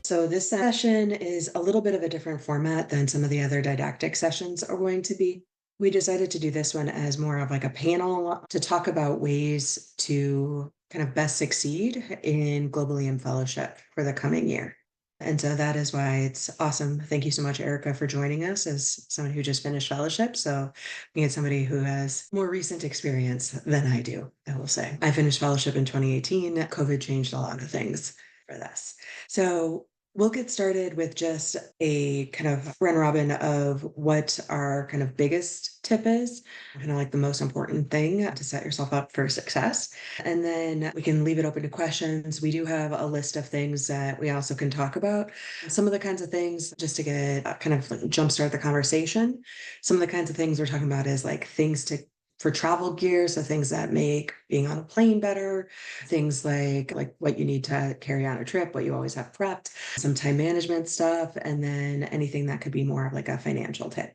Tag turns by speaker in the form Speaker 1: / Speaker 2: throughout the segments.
Speaker 1: So this session is a little bit of a different format than some of the other didactic sessions are going to be. We decided to do this one as more of like a panel to talk about ways to kind of best succeed in Globally in Fellowship for the coming year. And so that is why it's awesome. Thank you so much, Erica, for joining us as someone who just finished fellowship. So we get somebody who has more recent experience than I do, I will say. I finished fellowship in 2018. COVID changed a lot of things for this. So we'll get started with just a kind of run robin of what our kind of biggest tip is, kind of like the most important thing to set yourself up for success. And then we can leave it open to questions. We do have a list of things that we also can talk about. Some of the kinds of things just to get kind of like jumpstart the conversation. Some of the kinds of things we're talking about is like things to for travel gear, so things that make being on a plane better, things like what you need to carry on a trip, what you always have prepped, some time management stuff, and then anything that could be more of like a financial tip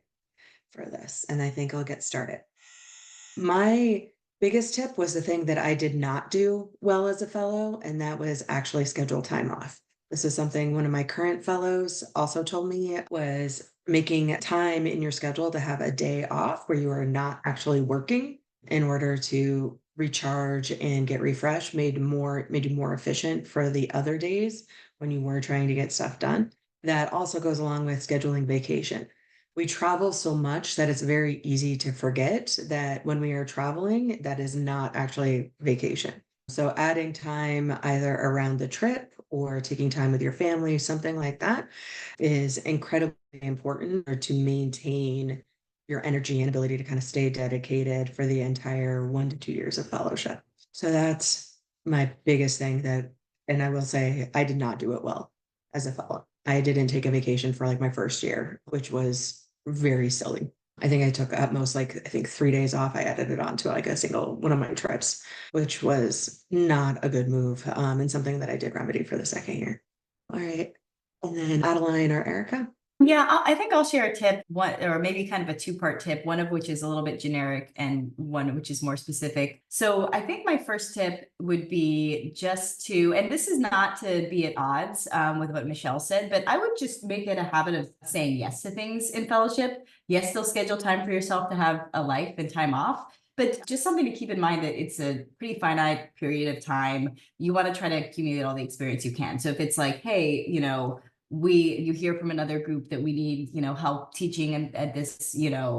Speaker 1: for this. And I think I'll get started. My biggest tip was the thing that I did not do well as a fellow, and that was actually schedule time off. This is something one of my current fellows also told me was making time in your schedule to have a day off where you are not actually working in order to recharge and get refreshed made you more efficient for the other days when you were trying to get stuff done. That also goes along with scheduling vacation. We travel so much that it's very easy to forget that when we are traveling, that is not actually vacation. So adding time either around the trip or taking time with your family, something like that, is incredibly important or to maintain your energy and ability to kind of stay dedicated for the entire 1 to 2 years of fellowship. So that's my biggest thing and I will say I did not do it well as a fellow. I didn't take a vacation for like my first year, which was very silly. I think I took at most like I think 3 days off. I added it on to like a single one of my trips, which was not a good move, and something that I did remedy for the second year. All right. And then Adeline or Erica.
Speaker 2: Yeah, I think I'll share a tip, one or maybe kind of a two-part tip, one of which is a little bit generic and one which is more specific. So I think my first tip would be just to, and this is not to be at odds with what Michelle said, but I would just make it a habit of saying yes to things in fellowship. Yes, still schedule time for yourself to have a life and time off, but just something to keep in mind that it's a pretty finite period of time. You want to try to accumulate all the experience you can. So if it's like, hey, you hear from another group that we need, help teaching at this,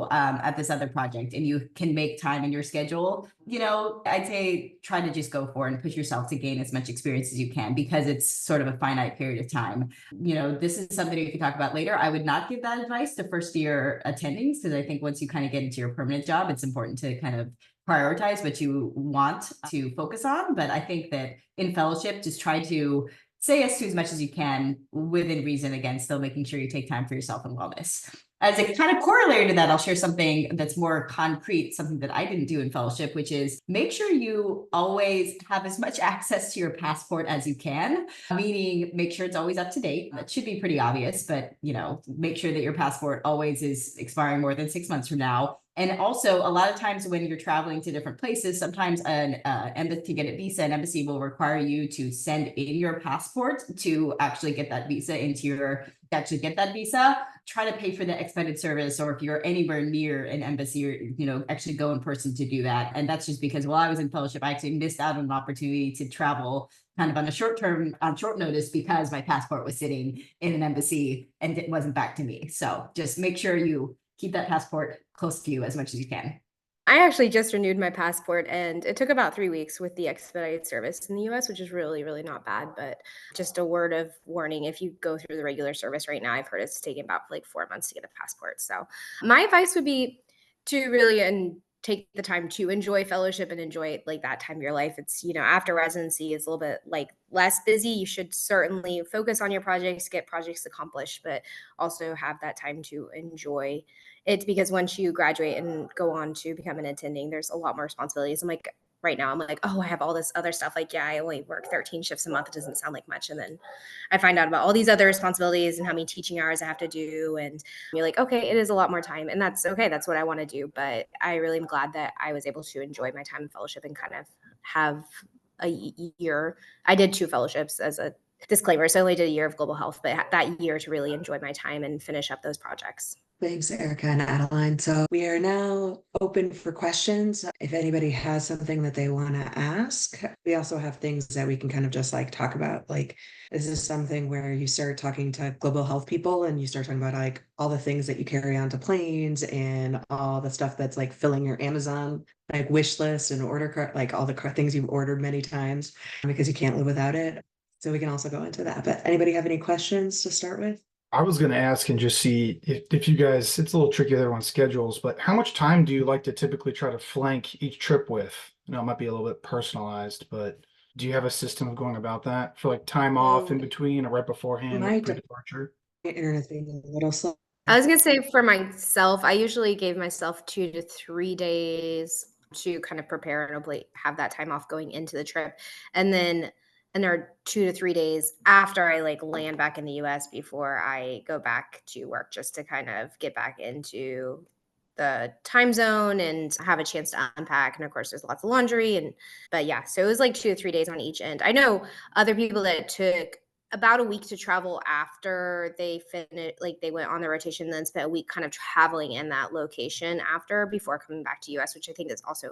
Speaker 2: at this other project, and you can make time in your schedule, I'd say try to just go for it and push yourself to gain as much experience as you can, because it's sort of a finite period of time. This is something we can talk about later. I would not give that advice to first year attendings, because I think once you kind of get into your permanent job, it's important to kind of prioritize what you want to focus on. But I think that in fellowship, just try to say yes to as much as you can within reason, again, still making sure you take time for yourself and wellness. As a kind of corollary to that, I'll share something that's more concrete, something that I didn't do in fellowship, which is make sure you always have as much access to your passport as you can, meaning make sure it's always up to date. That should be pretty obvious, but make sure that your passport always is expiring more than 6 months from now. And also, a lot of times when you're traveling to different places, sometimes to get a visa, an embassy will require you to send in your passport to actually get that visa Try to pay for the expedited service, or if you're anywhere near an embassy, or actually go in person to do that. And that's just because while I was in fellowship, I actually missed out on an opportunity to travel kind of on short notice, because my passport was sitting in an embassy and it wasn't back to me. So just make sure you keep that passport close to you as much as you can.
Speaker 3: I actually just renewed my passport, and it took about 3 weeks with the expedited service in the US, which is really, really not bad. But just a word of warning, if you go through the regular service right now, I've heard it's taking about like 4 months to get a passport. So my advice would be to really take the time to enjoy fellowship and enjoy like that time of your life. It's, after residency is a little bit like less busy. You should certainly focus on your projects, get projects accomplished, but also have that time to enjoy it, because once you graduate and go on to become an attending, there's a lot more responsibilities. Right now, I'm like, oh, I have all this other stuff. Like, yeah, I only work 13 shifts a month. It doesn't sound like much. And then I find out about all these other responsibilities and how many teaching hours I have to do. And you're like, okay, it is a lot more time. And that's okay. That's what I want to do. But I really am glad that I was able to enjoy my time in fellowship and kind of have a year. I did 2 fellowships as a disclaimer, so I only did a year of global health, but that year to really enjoy my time and finish up those projects.
Speaker 1: Thanks, Erica and Adeline. So we are now open for questions. If anybody has something that they want to ask, we also have things that we can kind of just like talk about. Like, this is something where you start talking to global health people and you start talking about like all the things that you carry onto planes and all the stuff that's like filling your Amazon like wish list and order cart, like all the things you've ordered many times because you can't live without it. So we can also go into that. But anybody have any questions to start with?
Speaker 4: I was going to ask and just see if you guys, it's a little tricky with everyone's schedules, but how much time do you like to typically try to flank each trip with? I know it might be a little bit personalized, but do you have a system of going about that for like time off in between or right beforehand or pre-departure?
Speaker 1: Internet's being a little slow.
Speaker 3: I was gonna say for myself, I usually gave myself 2 to 3 days to kind of prepare and hopefully have that time off going into the trip. And then there are 2 to 3 days after I like land back in the US before I go back to work, just to kind of get back into the time zone and have a chance to unpack. And of course there's lots of laundry, but yeah, so it was like 2 to 3 days on each end. I know other people that took about a week to travel after they finished, like they went on their rotation, then spent a week kind of traveling in that location after before coming back to US, which I think is also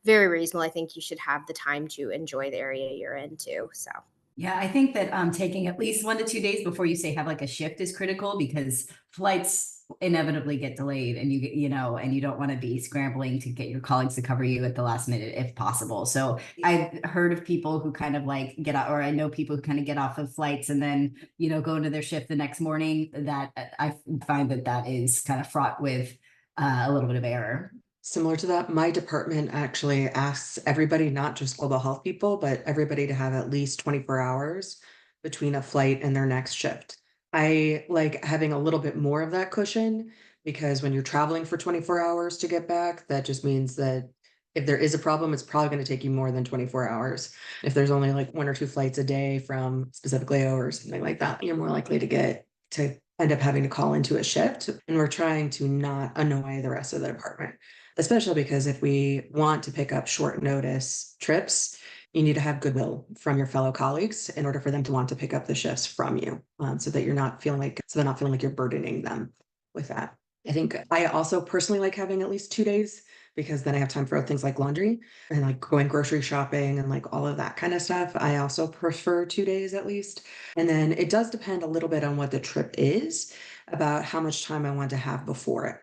Speaker 3: very reasonable. I think you should have the time to enjoy the area you're in too. So
Speaker 2: Yeah, I think that taking at least 1 to 2 days before you say have like a shift is critical, because flights inevitably get delayed and you know, and you don't want to be scrambling to get your colleagues to cover you at the last minute if possible. So I've heard of people who kind of like get out, or I know people who kind of get off of flights and then, you know, go into their shift the next morning. That I find that is kind of fraught with a little bit of error.
Speaker 1: Similar to that, my department actually asks everybody, not just global health people, but everybody to have at least 24 hours between a flight and their next shift. I like having a little bit more of that cushion because when you're traveling for 24 hours to get back, that just means that if there is a problem, it's probably going to take you more than 24 hours. If there's only like 1 or 2 flights a day from specifically O or something like that, you're more likely to end up having to call into a shift. And we're trying to not annoy the rest of the department, especially because if we want to pick up short notice trips, you need to have goodwill from your fellow colleagues in order for them to want to pick up the shifts from you, so that they're not feeling like you're burdening them with that. I think I also personally like having at least 2 days because then I have time for things like laundry and like going grocery shopping and like all of that kind of stuff. I also prefer 2 days at least. And then it does depend a little bit on what the trip is about how much time I want to have before it.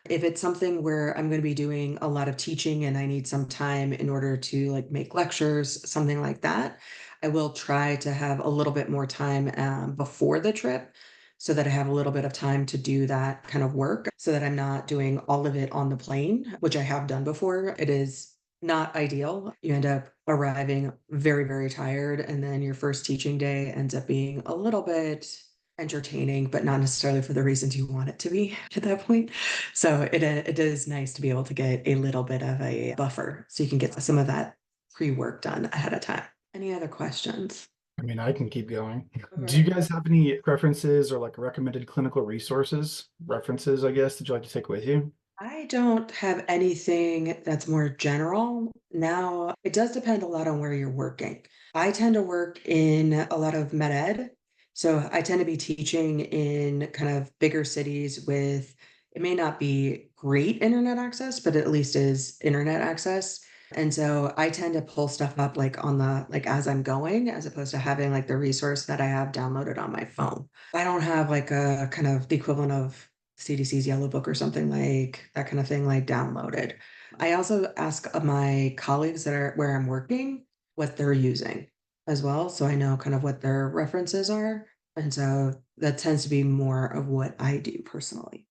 Speaker 1: If it's something where I'm going to be doing a lot of teaching and I need some time in order to like make lectures, something like that, I will try to have a little bit more time before the trip so that I have a little bit of time to do that kind of work so that I'm not doing all of it on the plane, which I have done before. It is not ideal. You end up arriving very, very tired, and then your first teaching day ends up being a little bit entertaining, but not necessarily for the reasons you want it to be at that point. So it is nice to be able to get a little bit of a buffer so you can get some of that pre-work done ahead of time. Any other questions?
Speaker 4: I mean, I can keep going.
Speaker 1: All
Speaker 4: Do you
Speaker 1: right.
Speaker 4: guys have any preferences or like recommended clinical references, I guess, that you like to take with you?
Speaker 1: I don't have anything that's more general. Now, it does depend a lot on where you're working. I tend to work in a lot of med ed. So I tend to be teaching in kind of bigger cities with, it may not be great internet access, but at least is internet access. And so I tend to pull stuff up like like as I'm going, as opposed to having like the resource that I have downloaded on my phone. I don't have like a kind of the equivalent of CDC's Yellow Book or something like that kind of thing, like downloaded. I also ask my colleagues that are where I'm working what they're using as well. So I know kind of what their references are. And so that tends to be more of what I do personally.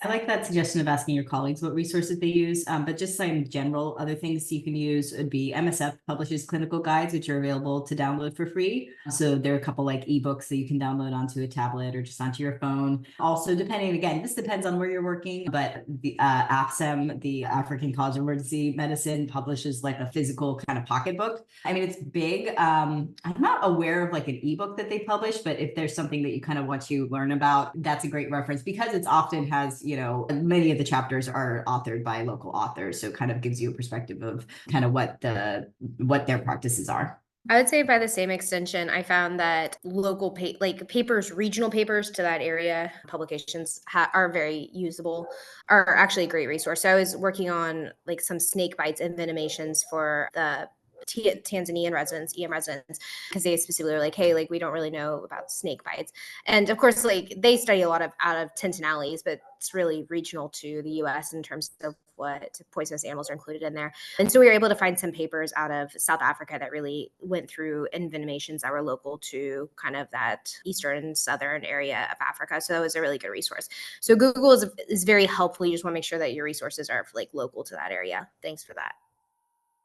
Speaker 2: I like that suggestion of asking your colleagues what resources they use, but just some general other things you can use would be MSF publishes clinical guides, which are available to download for free. So there are a couple like ebooks that you can download onto a tablet or just onto your phone. Also, this depends on where you're working, but the AFSEM, the African College of Emergency Medicine, publishes like a physical kind of pocketbook. I mean, it's big. I'm not aware of like an ebook that they publish, but if there's something that you kind of want to learn about, that's a great reference because it's often has, you know, many of the chapters are authored by local authors. So it kind of gives you a perspective of kind of what their practices are.
Speaker 3: I would say by the same extension, I found that like papers, regional papers to that area, publications are very usable, are actually a great resource. So I was working on like some snake bites and venomations for the Tanzanian residents, EM residents, because they specifically were like, hey, like we don't really know about snake bites. And of course, like they study a lot of out of tentinelles, but it's really regional to the US in terms of what poisonous animals are included in there. And so we were able to find some papers out of South Africa that really went through envenomations that were local to kind of that eastern and southern area of Africa. So that was a really good resource. So Google is very helpful. You just want to make sure that your resources are like local to that area. Thanks for that.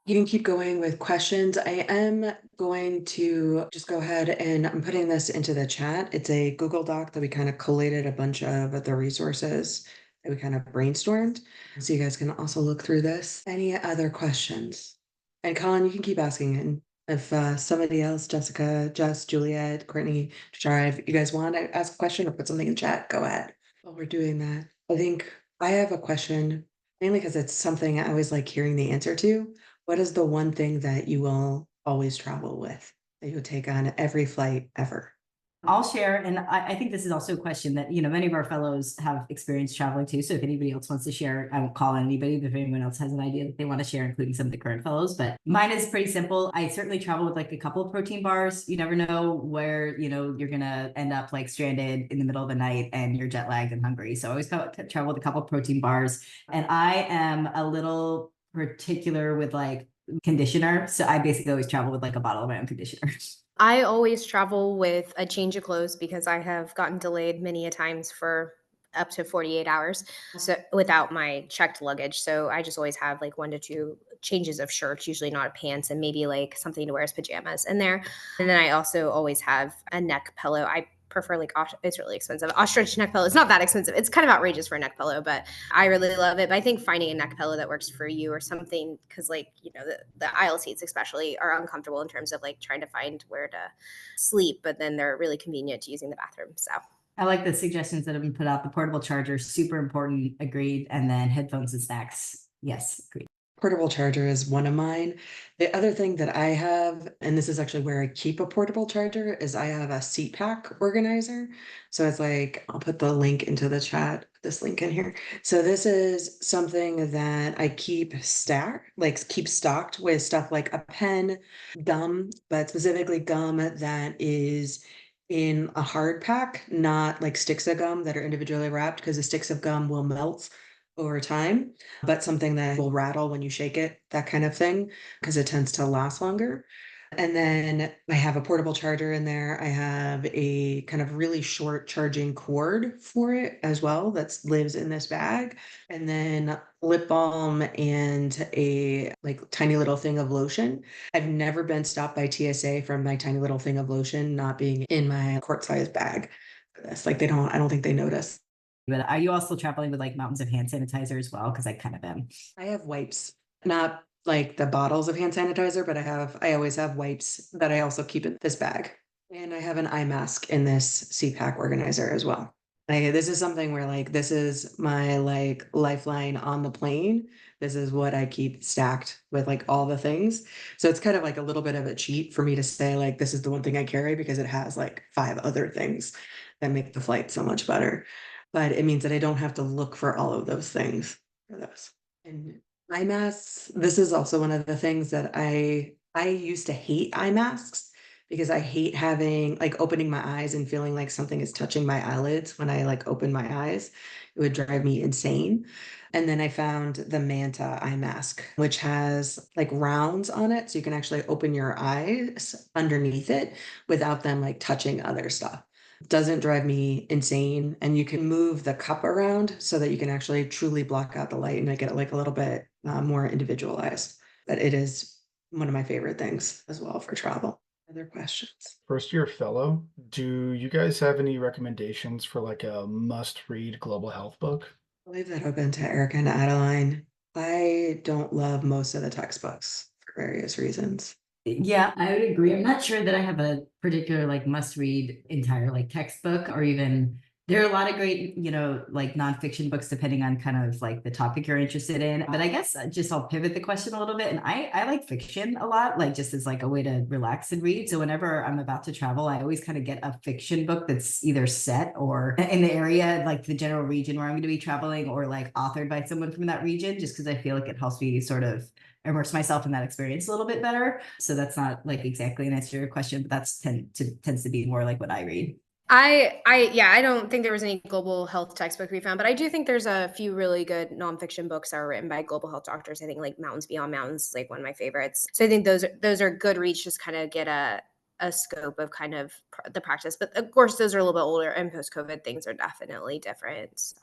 Speaker 1: You can keep going with questions. I am going to just go ahead and I'm putting this into the chat. It's a Google Doc that we kind of collated a bunch of the resources that we kind of brainstormed. So you guys can also look through this. Any other questions? And Colin, you can keep asking. And if somebody else, Jessica, Jess, Juliet, Courtney, Shara, if you guys want to ask a question or put something in chat, go ahead. While we're doing that, I think I have a question, mainly because it's something I always like hearing the answer to. What is the one thing that you will always travel with, that you'll take on every flight ever?
Speaker 2: I'll share, and I think this is also a question that, many of our fellows have experience traveling to. So if anybody else wants to share, I won't call on anybody, but if anyone else has an idea that they want to share, including some of the current fellows, but mine is pretty simple. I certainly travel with like a couple of protein bars. You never know where, you're going to end up like stranded in the middle of the night and you're jet lagged and hungry. So I always travel with a couple of protein bars, and I am a little particular with like conditioner. So I basically always travel with like a bottle of my own conditioner.
Speaker 3: I always travel with a change of clothes because I have gotten delayed many a times for up to 48 hours so without my checked luggage. So I just always have like 1 to 2 changes of shirts, usually not pants, and maybe like something to wear as pajamas in there. And then I also always have a neck pillow. I prefer like it's really expensive. Ostrich neck pillow. It's not that expensive. It's kind of outrageous for a neck pillow, but I really love it. But I think finding a neck pillow that works for you or something, because like the aisle seats especially are uncomfortable in terms of like trying to find where to sleep, but then they're really convenient to using the bathroom. So
Speaker 2: I like the suggestions that have been put out. The portable charger, super important, agreed. And then headphones and snacks. Yes, agreed.
Speaker 1: Portable charger is one of mine. The other thing that I have, and this is actually where I keep a portable charger, is I have a seat pack organizer. So it's like, I'll put the link into the chat, this link in here. So this is something that I keep stocked with stuff like a pen, gum, but specifically gum that is in a hard pack, not like sticks of gum that are individually wrapped, because the sticks of gum will melt over time, but something that will rattle when you shake it, that kind of thing, because it tends to last longer. And then I have a portable charger in there. I have a kind of really short charging cord for it as well that lives in this bag. And then lip balm and a like tiny little thing of lotion. I've never been stopped by TSA from my tiny little thing of lotion not being in my quart size bag for this. Like I don't think they notice.
Speaker 2: But are you also traveling with like mountains of hand sanitizer as well? Because I kind of am.
Speaker 1: I have wipes, not like the bottles of hand sanitizer, but I always have wipes that I also keep in this bag. And I have an eye mask in this CPAC organizer as well. This is something where like, this is my like lifeline on the plane. This is what I keep stacked with like all the things. So it's kind of like a little bit of a cheat for me to say like, this is the one thing I carry because it has like 5 other things that make the flight so much better. But it means that I don't have to look for all of those things for those. And eye masks, this is also one of the things that I used to hate eye masks because I hate having like opening my eyes and feeling like something is touching my eyelids when I like open my eyes. It would drive me insane. And then I found the Manta eye mask, which has like rounds on it. So you can actually open your eyes underneath it without them like touching other stuff. Doesn't drive me insane, and you can move the cup around so that you can actually truly block out the light and make it like a little bit more individualized. But it is one of my favorite things as well for travel. Other questions?
Speaker 4: First year fellow, do you guys have any recommendations for like a must-read global health book?
Speaker 1: I'll leave that open to Erica and Adeline. I don't love most of the textbooks for various reasons.
Speaker 2: Yeah, I would agree. I'm not sure that I have a particular like must read entire like textbook or even There are a lot of great, like nonfiction books, depending on kind of like the topic you're interested in. But I guess just I'll pivot the question a little bit. And I like fiction a lot, like just as like a way to relax and read. So whenever I'm about to travel, I always kind of get a fiction book that's either set or in the area, like the general region where I'm going to be traveling, or like authored by someone from that region, just because I feel like it helps me sort of immerse myself in that experience a little bit better. So that's not like exactly an answer to your question, but tends to be more like what I read.
Speaker 3: I don't think there was any global health textbook we found, but I do think there's a few really good nonfiction books that are written by global health doctors. I think like Mountains Beyond Mountains is like one of my favorites. So I think those are good reads, just kind of get a scope of kind of the practice. But of course, those are a little bit older, and post-COVID things are definitely different. So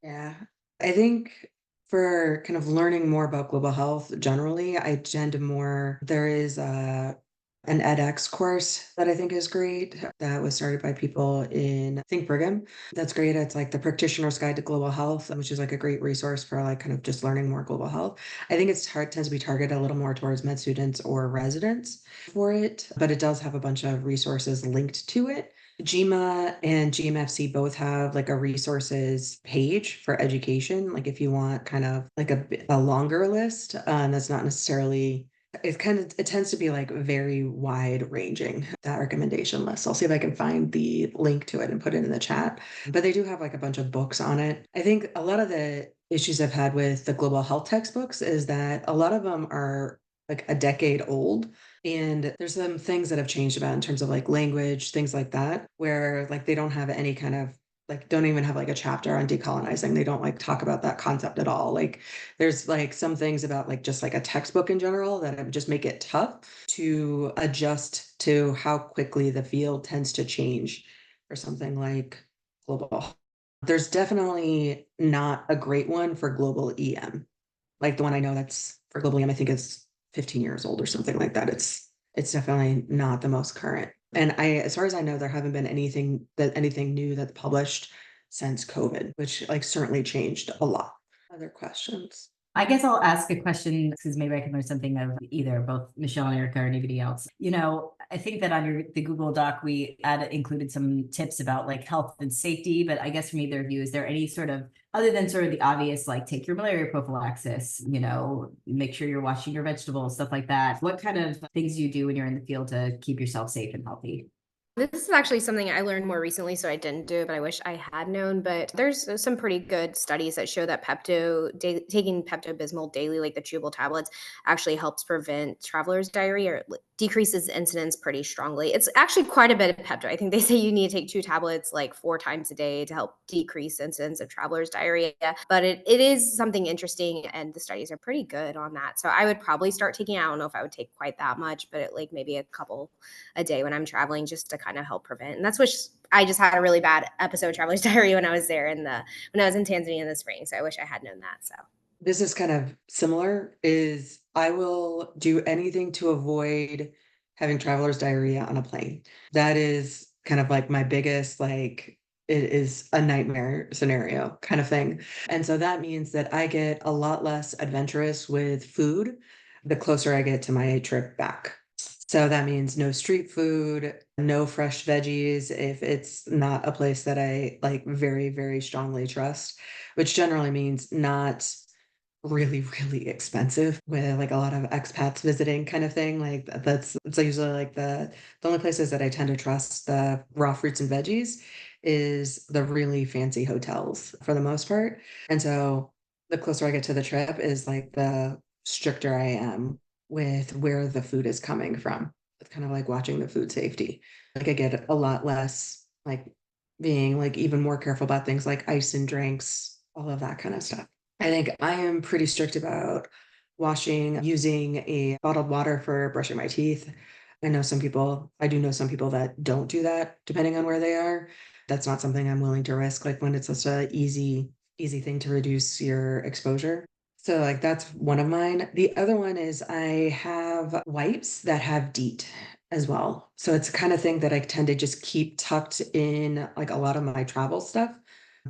Speaker 1: Yeah. I think for kind of learning more about global health generally, I tend to more, there is an edX course that I think is great that was started by people in, I think, Brigham. That's great. It's like the Practitioner's Guide to Global Health, which is like a great resource for like kind of just learning more global health. I think tends to be targeted a little more towards med students or residents for it, but it does have a bunch of resources linked to it. GMA and GMFC both have like a resources page for education. Like if you want kind of like a longer list, that's not necessarily, it tends to be like very wide ranging, that recommendation list. I'll see if I can find the link to it and put it in the chat. But they do have like a bunch of books on it. I think a lot of the issues I've had with the global health textbooks is that a lot of them are like a decade old. And there's some things that have changed about in terms of like language, things like that, where like they don't have any kind of like don't even have like a chapter on decolonizing. They don't like talk about that concept at all. Like there's like some things about like just like a textbook in general that would just make it tough to adjust to how quickly the field tends to change for something like global health. There's definitely not a great one for global EM. Like the one I know that's for global EM, I think is 15 years old or something like that. It's definitely not the most current. And as far as I know, there haven't been anything new that's published since COVID, which like certainly changed a lot. Other questions?
Speaker 2: I guess I'll ask a question because maybe I can learn something of either both Michelle and Erica or anybody else. I think that on the Google Doc, we included some tips about like health and safety, but I guess from either of you, is there any sort of, other than sort of the obvious, like take your malaria prophylaxis, make sure you're washing your vegetables, stuff like that. What kind of things do you do when you're in the field to keep yourself safe and healthy?
Speaker 3: this is actually something I learned more recently, so I didn't do it, but I wish I had known. But there's some pretty good studies that show that taking Pepto-Bismol daily, like the chewable tablets, actually helps prevent traveler's diarrhea, or decreases incidence pretty strongly. It's actually quite a bit of Pepto. I think they say you need to take 2 tablets like 4 times a day to help decrease incidence of traveler's diarrhea. But it is something interesting, and the studies are pretty good on that. So I would probably start taking, I don't know if I would take quite that much, but like maybe a couple a day when I'm traveling, just to kind of help prevent. And that's what I just had a really bad episode of traveler's diarrhea when I was there when I was in Tanzania in the spring. So I wish I had known that. So
Speaker 1: This is kind of similar, is I will do anything to avoid having traveler's diarrhea on a plane. That is kind of like my biggest, like, it is a nightmare scenario kind of thing. And so that means that I get a lot less adventurous with food the closer I get to my trip back. So that means no street food, no fresh veggies if it's not a place that I like very, very strongly trust, which generally means not really, really expensive with like a lot of expats visiting kind of thing. Like that's it's usually like the only places that I tend to trust the raw fruits and veggies is the really fancy hotels for the most part. And so the closer I get to the trip is like the stricter I am with where the food is coming from. It's kind of like watching the food safety. Like I get a lot less like being like even more careful about things like ice and drinks, all of that kind of stuff. I think I am pretty strict about using a bottled water for brushing my teeth. I do know some people that don't do that, depending on where they are. That's not something I'm willing to risk, like when it's such a easy thing to reduce your exposure. So like that's one of mine. The other one is I have wipes that have DEET as well. So it's the kind of thing that I tend to just keep tucked in like a lot of my travel stuff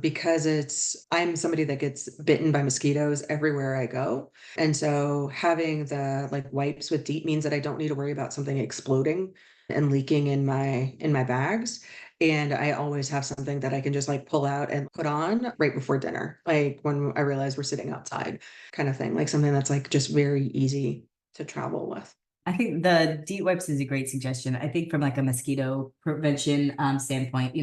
Speaker 1: because I'm somebody that gets bitten by mosquitoes everywhere I go. And so having the like wipes with DEET means that I don't need to worry about something exploding and leaking in my bags. And I always have something that I can just like pull out and put on right before dinner. Like when I realize we're sitting outside kind of thing, like something that's like just very easy to travel with.
Speaker 2: I think the DEET wipes is a great suggestion. I think from like a mosquito prevention standpoint,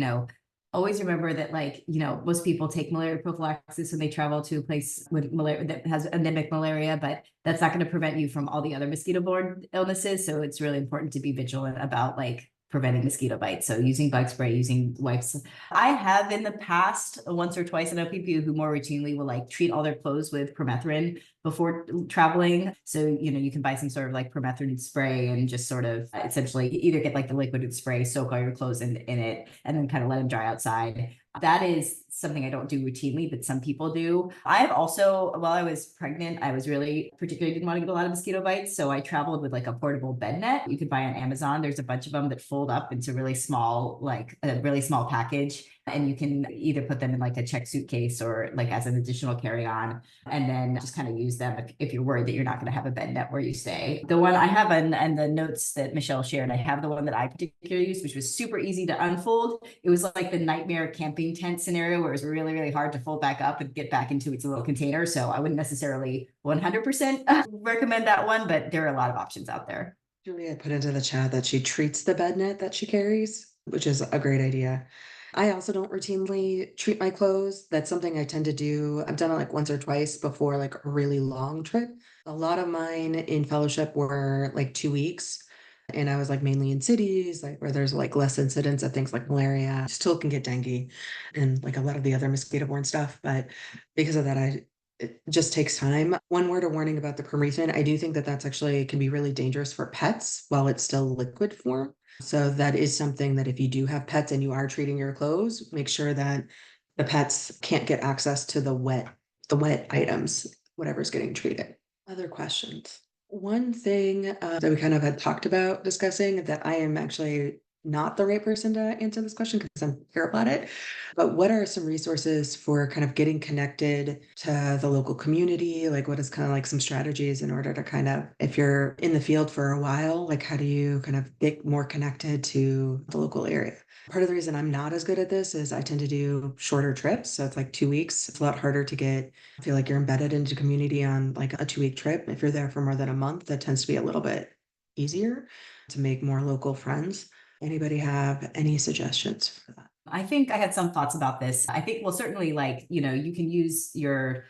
Speaker 2: always remember that like, most people take malaria prophylaxis when they travel to a place with malaria that has endemic malaria, but that's not going to prevent you from all the other mosquito-borne illnesses. So it's really important to be vigilant about like preventing mosquito bites. So using bug spray, using wipes. I have in the past once or twice. I know people who more routinely will like treat all their clothes with permethrin before traveling. So, you can buy some sort of like permethrin spray and just sort of essentially either get like the liquid spray, soak all your clothes in it, and then kind of let them dry outside. That is something I don't do routinely, but some people do. I've also, while I was pregnant, I was really particularly didn't want to get a lot of mosquito bites. So I traveled with like a portable bed net. You could buy on Amazon. There's a bunch of them that fold up into really small, like a really small package. And you can either put them in like a check suitcase or like as an additional carry-on, and then just kind of use them if you're worried that you're not going to have a bed net where you stay. The one I have and the notes that Michelle shared, I have the one that I particularly used, which was super easy to unfold. It was like the nightmare camping tent scenario where it was really, really hard to fold back up and get back into its little container. So I wouldn't necessarily 100% recommend that one, but there are a lot of options out there.
Speaker 1: Julia put into the chat that she treats the bed net that she carries, which is a great idea. I also don't routinely treat my clothes. That's something I tend to do. I've done it like once or twice before like a really long trip. A lot of mine in fellowship were like 2 weeks. And I was like mainly in cities, like where there's like less incidents of things like malaria. Still can get dengue and like a lot of the other mosquito-borne stuff. But because of that, it just takes time. One word of warning about the permethrin, I do think that that's actually can be really dangerous for pets while it's still liquid form. So that is something that if you do have pets and you are treating your clothes, make sure that the pets can't get access to the wet items, whatever's getting treated. Other questions? One thing that we kind of had talked about discussing that I am actually not the right person to answer this question because I'm terrible at it. But what are some resources for kind of getting connected to the local community? Like what is kind of like some strategies in order to kind of, if you're in the field for a while, like how do you kind of get more connected to the local area? Part of the reason I'm not as good at this is I tend to do shorter trips. So it's like 2 weeks. It's a lot harder to I feel like you're embedded into community on like a 2 week trip. If you're there for more than a month, that tends to be a little bit easier to make more local friends. Anybody have any suggestions for that?
Speaker 2: I think I had some thoughts about this. I think, well, certainly like, you can use your,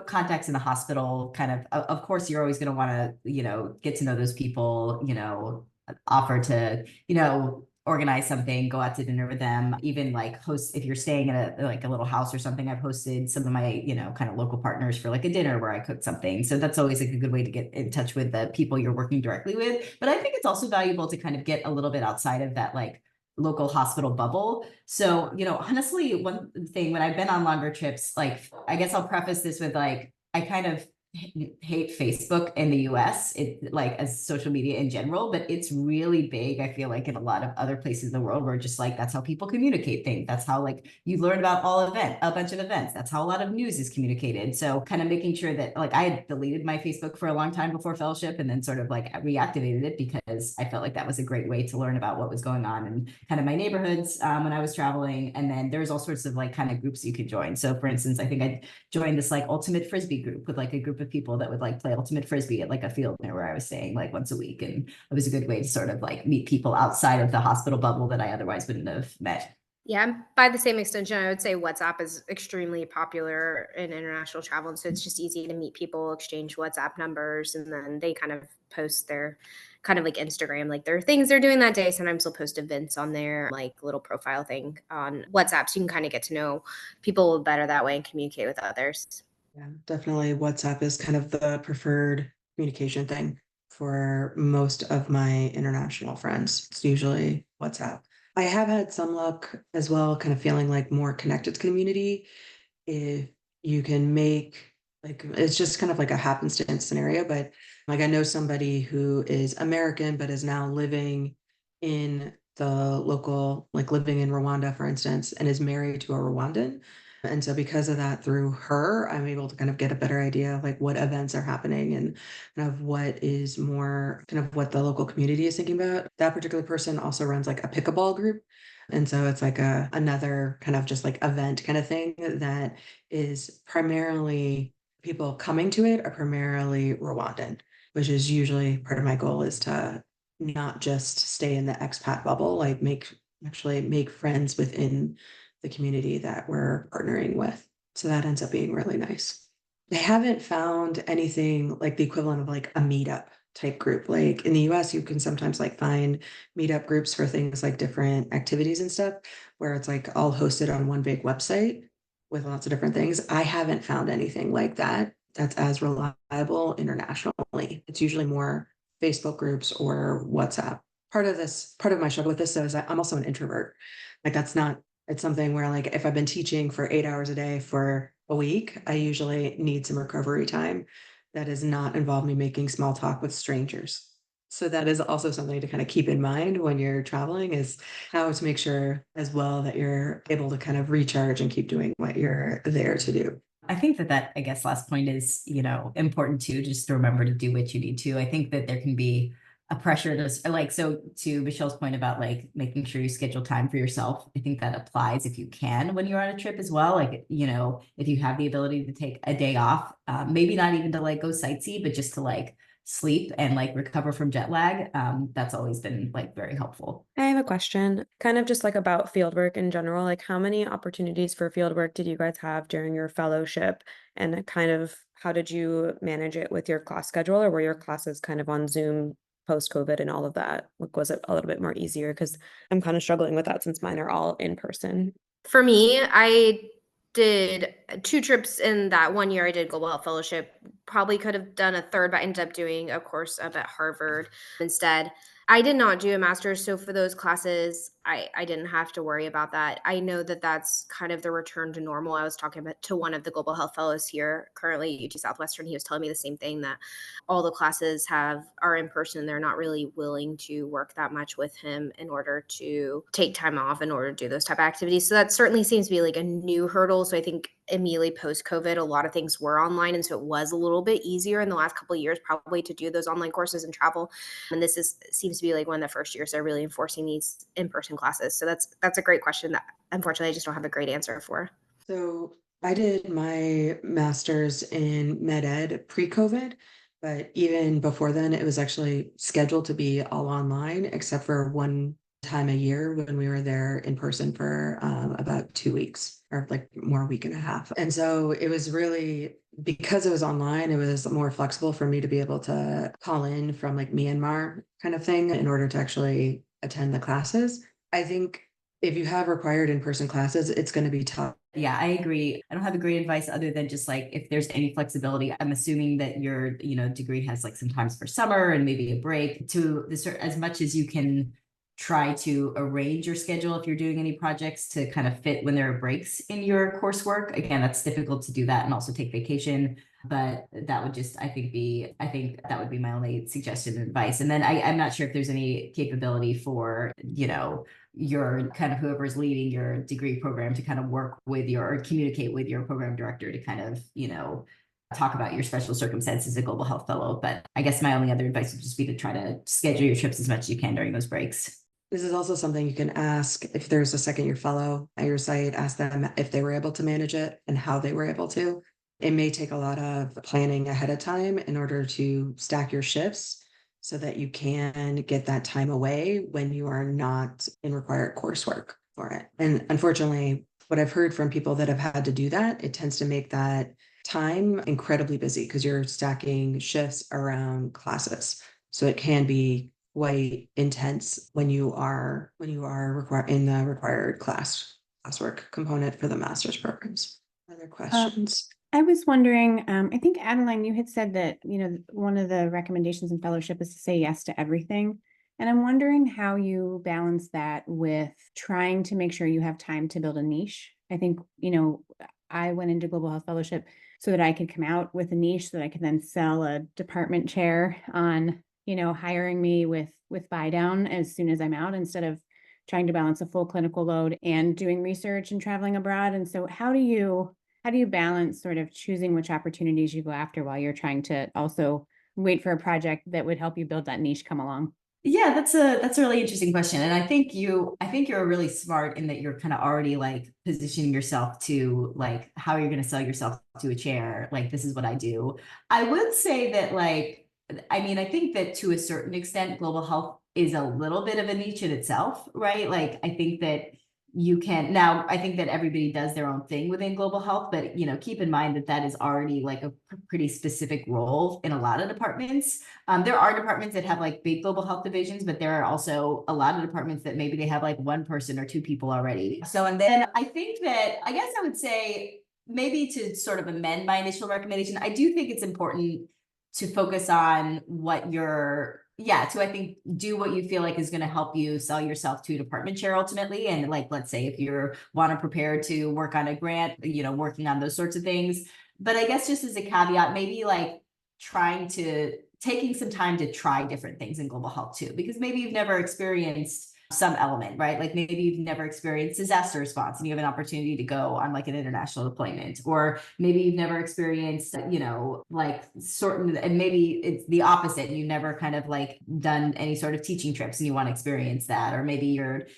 Speaker 2: contacts in the hospital kind of course, you're always going to want to, get to know those people, offer to, organize something, go out to dinner with them, even like host, if you're staying in a little house or something. I've hosted some of my, kind of local partners for like a dinner where I cooked something. So that's always like a good way to get in touch with the people you're working directly with. But I think it's also valuable to kind of get a little bit outside of that, like local hospital bubble. So, honestly, one thing when I've been on longer trips, like, I guess I'll preface this with like, I kind of hate Facebook in the US, it like as social media in general, but it's really big. I feel like in a lot of other places in the world where just like that's how people communicate things. That's how like you learn about a bunch of events. That's how a lot of news is communicated. So kind of making sure that like I had deleted my Facebook for a long time before fellowship and then sort of like reactivated it because I felt like that was a great way to learn about what was going on in kind of my neighborhoods when I was traveling. And then there's all sorts of like kind of groups you could join. So for instance, I think I joined this like ultimate frisbee group with like a group of people that would like play ultimate frisbee at like a field near where I was staying like once a week. And it was a good way to sort of like meet people outside of the hospital bubble that I otherwise wouldn't have met.
Speaker 3: Yeah, by the same extension, I would say WhatsApp is extremely popular in international travel. And so it's just easy to meet people, exchange WhatsApp numbers, and then they kind of post their kind of like Instagram, like their things they're doing that day. Sometimes they'll post events on their like little profile thing on WhatsApp. So you can kind of get to know people better that way and communicate with others.
Speaker 1: Yeah, definitely WhatsApp is kind of the preferred communication thing for most of my international friends. It's usually WhatsApp. I have had some luck as well, kind of feeling like more connected to community. If you can make like it's just kind of like a happenstance scenario, but like I know somebody who is American but is now living in the local, like living in Rwanda, for instance, and is married to a Rwandan. And so because of that, through her, I'm able to kind of get a better idea of like what events are happening and kind of what is more kind of what the local community is thinking about. That particular person also runs like a pickleball group. And so it's like another kind of just like event kind of thing that is primarily people coming to it are primarily Rwandan, which is usually part of my goal is to not just stay in the expat bubble, like actually make friends within the community that we're partnering with. So that ends up being really nice. I haven't found anything like the equivalent of like a meetup type group. Like in the US, you can sometimes like find meetup groups for things like different activities and stuff, where it's like all hosted on one big website with lots of different things. I haven't found anything like that that's as reliable internationally. It's usually more Facebook groups or WhatsApp. Part of my struggle with this is that I'm also an introvert. Like that's not, it's something where like if I've been teaching for 8 hours a day for a week, I usually need some recovery time that does not involve me making small talk with strangers. So that is also something to kind of keep in mind when you're traveling is how to make sure as well that you're able to kind of recharge and keep doing what you're there to do.
Speaker 2: I think that I guess last point is, important too, just to remember to do what you need to. I think that there can be a pressure to like, so to Michelle's point about like making sure you schedule time for yourself. I think that applies if you can when you're on a trip as well. Like, if you have the ability to take a day off, maybe not even to like go sightsee, but just to like sleep and like recover from jet lag. That's always been like very helpful.
Speaker 3: I have a question, kind of just like about fieldwork in general. Like, how many opportunities for fieldwork did you guys have during your fellowship? And kind of how did you manage it with your class schedule, or were your classes kind of on Zoom post-COVID and all of that? Like, was it a little bit more easier? Because I'm kind of struggling with that since mine are all in person. For me, I did 2 trips in that one year. I did Global Health Fellowship. Probably could have done a third, but I ended up doing a course up at Harvard instead. I did not do a master's, so for those classes, I didn't have to worry about that. I know that that's kind of the return to normal. I was talking about to one of the Global Health Fellows here, currently at UT Southwestern. He was telling me the same thing, that all the classes are in person. They're not really willing to work that much with him in order to take time off in order to do those type of activities. So that certainly seems to be like a new hurdle. So I think immediately post-COVID, a lot of things were online, and so it was a little bit easier in the last couple of years probably to do those online courses and travel. And this seems to be like one of the first years they're really enforcing these in-person classes. So that's a great question that unfortunately I just don't have a great answer for.
Speaker 1: So I did my master's in med ed pre-COVID, but even before then, it was actually scheduled to be all online, except for one time a year when we were there in person for about 2 weeks or like more a week and a half. And so it was really because it was online, it was more flexible for me to be able to call in from like Myanmar kind of thing in order to actually attend the classes. I think if you have required in-person classes, it's going to be tough.
Speaker 2: Yeah, I agree. I don't have a great advice other than just like if there's any flexibility. I'm assuming that your, degree has like some times for summer and maybe a break to as much as you can try to arrange your schedule if you're doing any projects to kind of fit when there are breaks in your coursework. Again, that's difficult to do that and also take vacation. But that would just, I think that would be my only suggestion and advice. And then I'm not sure if there's any capability for, your kind of whoever's leading your degree program to kind of work with or communicate with your program director to kind of, talk about your special circumstances as a global health fellow. But I guess my only other advice would just be to try to schedule your trips as much as you can during those breaks.
Speaker 1: This is also something you can ask if there's a second year fellow at your site, ask them if they were able to manage it and how they were able to. It may take a lot of planning ahead of time in order to stack your shifts so that you can get that time away when you are not in required coursework for it. And unfortunately, what I've heard from people that have had to do that, it tends to make that time incredibly busy because you're stacking shifts around classes. So it can be quite intense when you are required in the required classwork component for the master's programs. Other questions?
Speaker 5: I was wondering, I think Adeline, you had said that, one of the recommendations in fellowship is to say yes to everything. And I'm wondering how you balance that with trying to make sure you have time to build a niche. I think, I went into Global Health Fellowship so that I could come out with a niche so that I could then sell a department chair on, hiring me with buy down as soon as I'm out, instead of trying to balance a full clinical load and doing research and traveling abroad. And so how do you balance sort of choosing which opportunities you go after while you're trying to also wait for a project that would help you build that niche come along?
Speaker 2: Yeah, that's a really interesting question. And I think you're really smart in that you're kind of already like positioning yourself to like how you're going to sell yourself to a chair. Like, this is what I do. I would say that like, I mean, I think that to a certain extent, global health is a little bit of a niche in itself, right? Like, I think that you can now, I think that everybody does their own thing within global health, but keep in mind that that is already like a pretty specific role in a lot of departments. There are departments that have like big global health divisions, but there are also a lot of departments that maybe they have like one person or two people already. So, and then I think that, I guess I would say maybe to sort of amend my initial recommendation, I do think it's important to focus on what you're, to I think do what you feel like is going to help you sell yourself to a department chair ultimately. And like, let's say if you want to prepare to work on a grant, working on those sorts of things. But I guess just as a caveat, maybe like taking some time to try different things in global health too, because maybe you've never experienced some element, right? Like maybe you've never experienced disaster response and you have an opportunity to go on like an international deployment, or maybe you've never experienced, like certain, and maybe it's the opposite. And you've never kind of like done any sort of teaching trips and you want to experience that. Or maybe you're,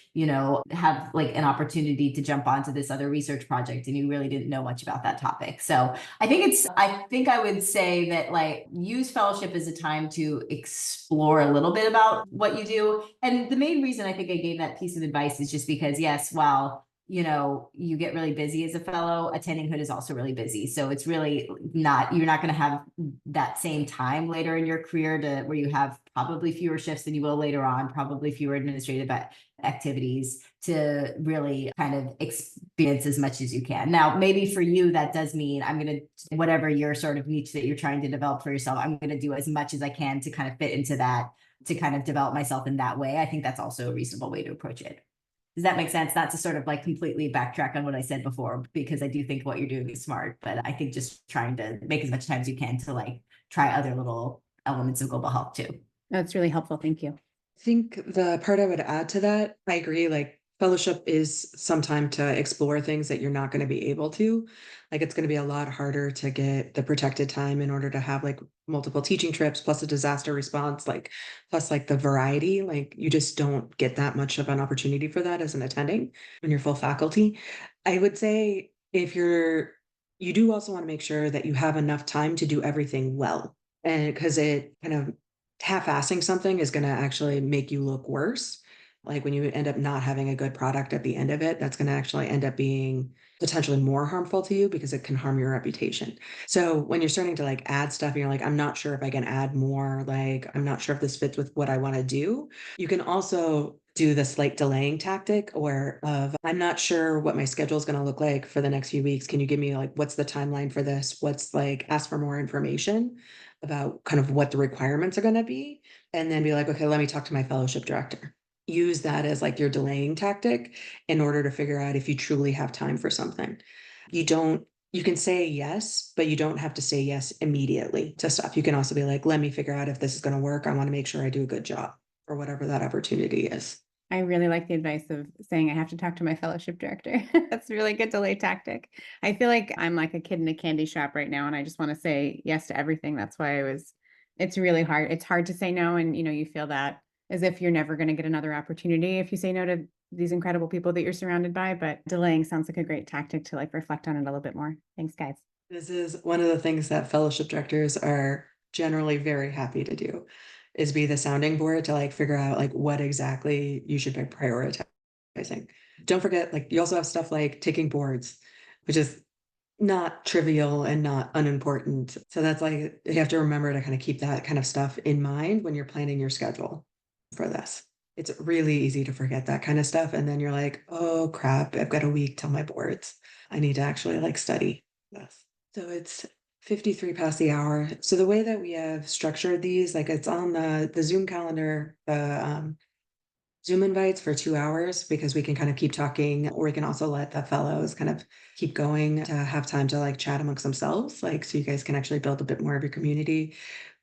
Speaker 2: have like an opportunity to jump onto this other research project and you really didn't know much about that topic. So I think I would say that like use fellowship as a time to explore a little bit about what you do. And the main reason I think I gave that piece of advice is just because, yes, while you get really busy as a fellow, attending hood is also really busy. So it's really you're not going to have that same time later in your career where you have probably fewer shifts than you will later on, probably fewer administrative activities to really kind of experience as much as you can. Now, maybe for you, that does mean I'm going to, whatever your sort of niche that you're trying to develop for yourself, I'm going to do as much as I can to kind of fit into that, to kind of develop myself in that way. I think that's also a reasonable way to approach it. Does that make sense? Not to sort of like completely backtrack on what I said before, because I do think what you're doing is smart, but I think just trying to make as much time as you can to like try other little elements of global health too.
Speaker 5: That's really helpful. Thank you.
Speaker 1: I think the part I would add to that, I agree, like fellowship is some time to explore things that you're not going to be able to. Like it's going to be a lot harder to get the protected time in order to have like multiple teaching trips plus a disaster response, like plus like the variety. Like you just don't get that much of an opportunity for that as an attending when you're full faculty. I would say you do also want to make sure that you have enough time to do everything well. And because it kind of half-assing something is going to actually make you look worse. Like when you end up not having a good product at the end of it, that's going to actually end up being potentially more harmful to you because it can harm your reputation. So when you're starting to like add stuff and you're like, I'm not sure if I can add more, like, I'm not sure if this fits with what I want to do. You can also do the slight delaying tactic I'm not sure what my schedule is going to look like for the next few weeks. Can you give me like, what's the timeline for this? What's like, ask for more information about kind of what the requirements are going to be, and then be like, okay, let me talk to my fellowship director. Use that as like your delaying tactic in order to figure out if you truly have time for something. You can say yes, but you don't have to say yes immediately to stuff. You can also be like, let me figure out if this is going to work. I want to make sure I do a good job or whatever that opportunity is.
Speaker 5: I really like the advice of saying I have to talk to my fellowship director. That's a really good delay tactic. I feel like I'm like a kid in a candy shop right now, and I just want to say yes to everything. That's why it's really hard. It's hard to say no. And, you feel that as if you're never going to get another opportunity if you say no to these incredible people that you're surrounded by. But delaying sounds like a great tactic to like reflect on it a little bit more. Thanks, guys.
Speaker 1: This is one of the things that fellowship directors are generally very happy to do, is be the sounding board to like figure out like what exactly you should be prioritizing. Don't forget, like you also have stuff like taking boards, which is not trivial and not unimportant. So that's like, you have to remember to kind of keep that kind of stuff in mind when you're planning your schedule for this. It's really easy to forget that kind of stuff. And then you're like, oh crap, I've got a week till my boards. I need to actually like study this. So it's 53 past the hour. So the way that we have structured these, like it's on the Zoom calendar, the Zoom invites for 2 hours, because we can kind of keep talking, or we can also let the fellows kind of keep going to have time to like chat amongst themselves, like so you guys can actually build a bit more of your community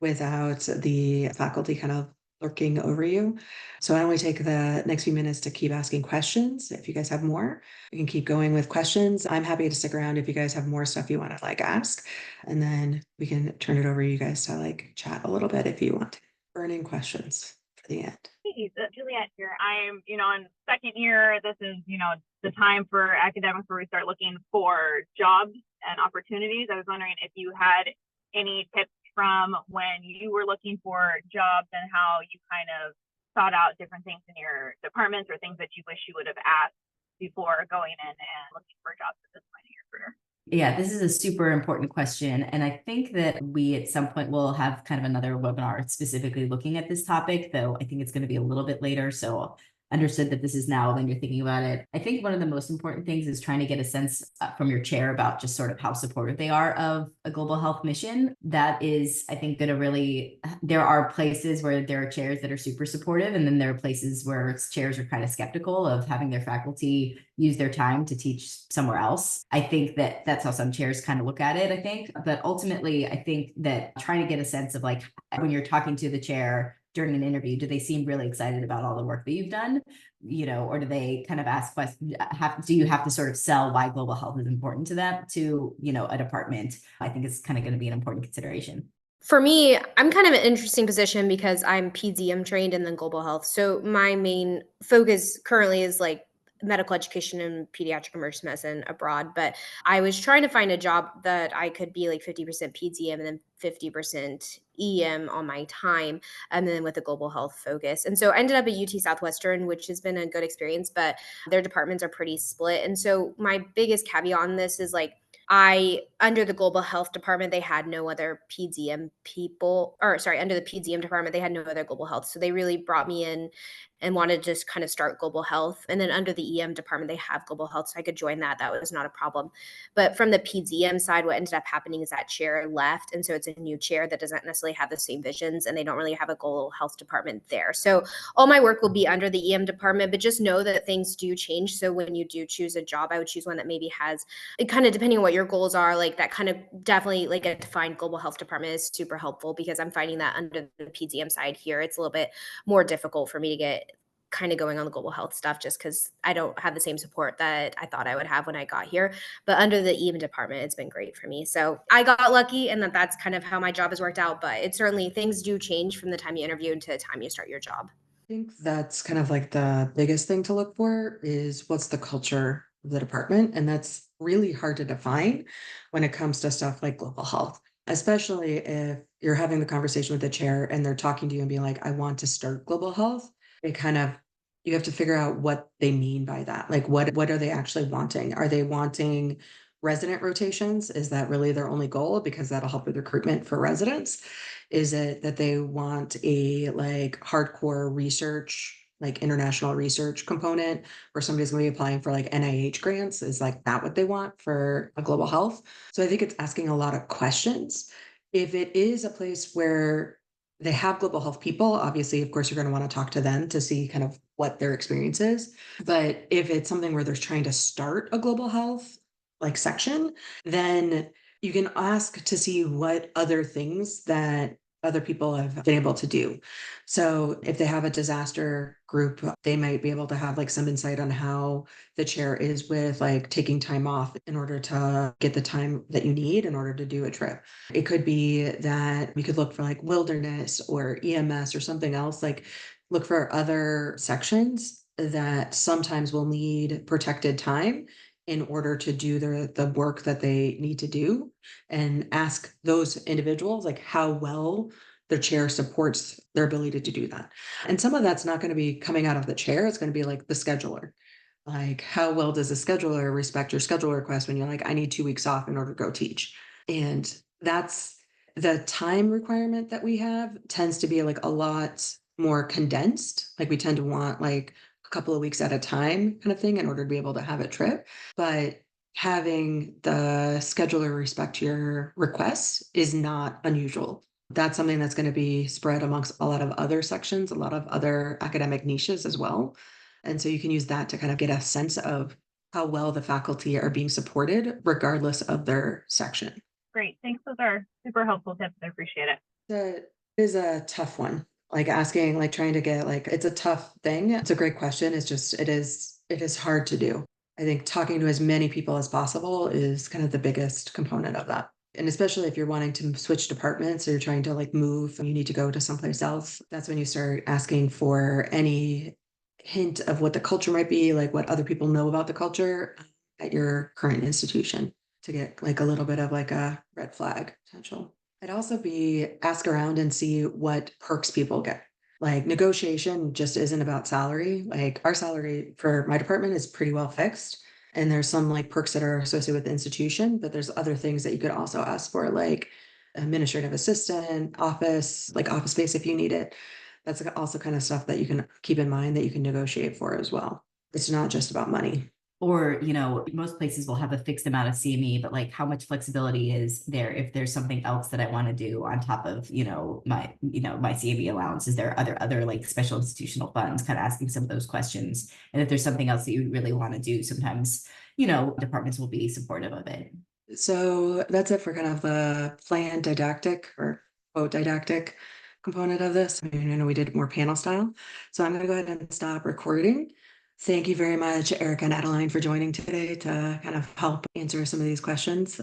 Speaker 1: without the faculty kind of lurking over you. So why don't we take the next few minutes to keep asking questions? If you guys have more, we can keep going with questions. I'm happy to stick around if you guys have more stuff you want to like ask, and then we can turn it over to you guys to like chat a little bit if you want. Burning questions for the end.
Speaker 6: Hey, Juliet here. I'm, in second year. This is, the time for academics where we start looking for jobs and opportunities. I was wondering if you had any tips from when you were looking for jobs and how you kind of sought out different things in your departments or things that you wish you would have asked before going in and looking for jobs at this point in your career.
Speaker 2: Yeah, this is a super important question. And I think that we at some point will have kind of another webinar specifically looking at this topic, though I think it's going to be a little bit later. So understood that this is now when you're thinking about it. I think one of the most important things is trying to get a sense from your chair about just sort of how supportive they are of a global health mission. That is, I think, going to really, there are places where there are chairs that are super supportive, and then there are places where chairs are kind of skeptical of having their faculty use their time to teach somewhere else. I think that that's how some chairs kind of look at it, I think. But ultimately, I think that trying to get a sense of like when you're talking to the chair during an interview, do they seem really excited about all the work that you've done? Or do they kind of ask questions? Do you have to sort of sell why global health is important to them, to, a department? I think it's kind of going to be an important consideration.
Speaker 3: For me, I'm kind of an interesting position because I'm PDM trained and then global health. So my main focus currently is like medical education and pediatric emergency medicine abroad. But I was trying to find a job that I could be like 50% PDM and then 50% EM on my time, and then with a global health focus. And so I ended up at UT Southwestern, which has been a good experience, but their departments are pretty split. And so my biggest caveat on this is like, under the global health department, they had no other PDM people, or sorry, under the PDM department, they had no other global health. So they really brought me in and wanted to just kind of start global health. And then under the EM department, they have global health. So I could join that. That was not a problem. But from the PDM side, what ended up happening is that chair left. And so it's a new chair that doesn't necessarily have the same visions, and they don't really have a global health department there. So all my work will be under the EM department, but just know that things do change. So when you do choose a job, I would choose one that maybe has, it kind of depending on what your goals are, like that kind of definitely like a defined global health department is super helpful, because I'm finding that under the PDM side here, it's a little bit more difficult for me to get kind of going on the global health stuff, just because I don't have the same support that I thought I would have when I got here. But under the EM department, it's been great for me. So I got lucky, and that's kind of how my job has worked out. But it's certainly, things do change from the time you interview until the time you start your job.
Speaker 1: I think that's kind of like the biggest thing to look for is what's the culture of the department. And that's really hard to define when it comes to stuff like global health, especially if you're having the conversation with the chair and they're talking to you and being like, I want to start global health. You have to figure out what they mean by that. Like, what are they actually wanting? Are they wanting resident rotations? Is that really their only goal? Because that'll help with recruitment for residents. Is it that they want a like hardcore research, like international research component, where somebody's going to be applying for like NIH grants? Is like that what they want for a global health? So I think it's asking a lot of questions. If it is a place where they have global health people, obviously, of course, you're going to want to talk to them to see kind of what their experience is. But if it's something where they're trying to start a global health like section, then you can ask to see what other things that other people have been able to do. So if they have a disaster group, they might be able to have like some insight on how the chair is with like taking time off in order to get the time that you need in order to do a trip. It could be that we could look for like wilderness or EMS or something else, like look for other sections that sometimes will need protected time in order to do the work that they need to do, and ask those individuals like how well their chair supports their ability to do that. And some of that's not going to be coming out of the chair. It's going to be like the scheduler. Like, how well does the scheduler respect your schedule request when you're like, I need 2 weeks off in order to go teach? And that's the time requirement that we have tends to be like a lot more condensed. Like we tend to want like a couple of weeks at a time kind of thing in order to be able to have a trip. But having the scheduler respect your requests is not unusual. That's something that's going to be spread amongst a lot of other sections, a lot of other academic niches as well. And so you can use that to kind of get a sense of how well the faculty are being supported, regardless of their section.
Speaker 6: Great. Thanks. Those are super helpful tips. I appreciate it.
Speaker 1: It is a tough one. like asking, like trying to get like, it's a tough thing. It's a great question. It's just, it is hard to do. I think talking to as many people as possible is kind of the biggest component of that. And especially if you're wanting to switch departments or you're trying to like move and you need to go to someplace else, that's when you start asking for any hint of what the culture might be, like what other people know about the culture at your current institution to get like a little bit of like a red flag potential. I'd also be ask around and see what perks people get. Like negotiation just isn't about salary. Like our salary for my department is pretty well fixed. And there's some like perks that are associated with the institution, but there's other things that you could also ask for, like administrative assistant, office, like office space if you need it. That's also kind of stuff that you can keep in mind that you can negotiate for as well. It's not just about money.
Speaker 2: Or, most places will have a fixed amount of CME, but like how much flexibility is there if there's something else that I want to do on top of, my CME allowance? Is there other like special institutional funds, kind of asking some of those questions? And if there's something else that you really want to do, sometimes, departments will be supportive of it.
Speaker 1: So that's it for kind of the planned didactic or quote didactic component of this. I mean, I know we did more panel style. So I'm going to go ahead and stop recording. Thank you very much, Erica and Adeline, for joining today to kind of help answer some of these questions.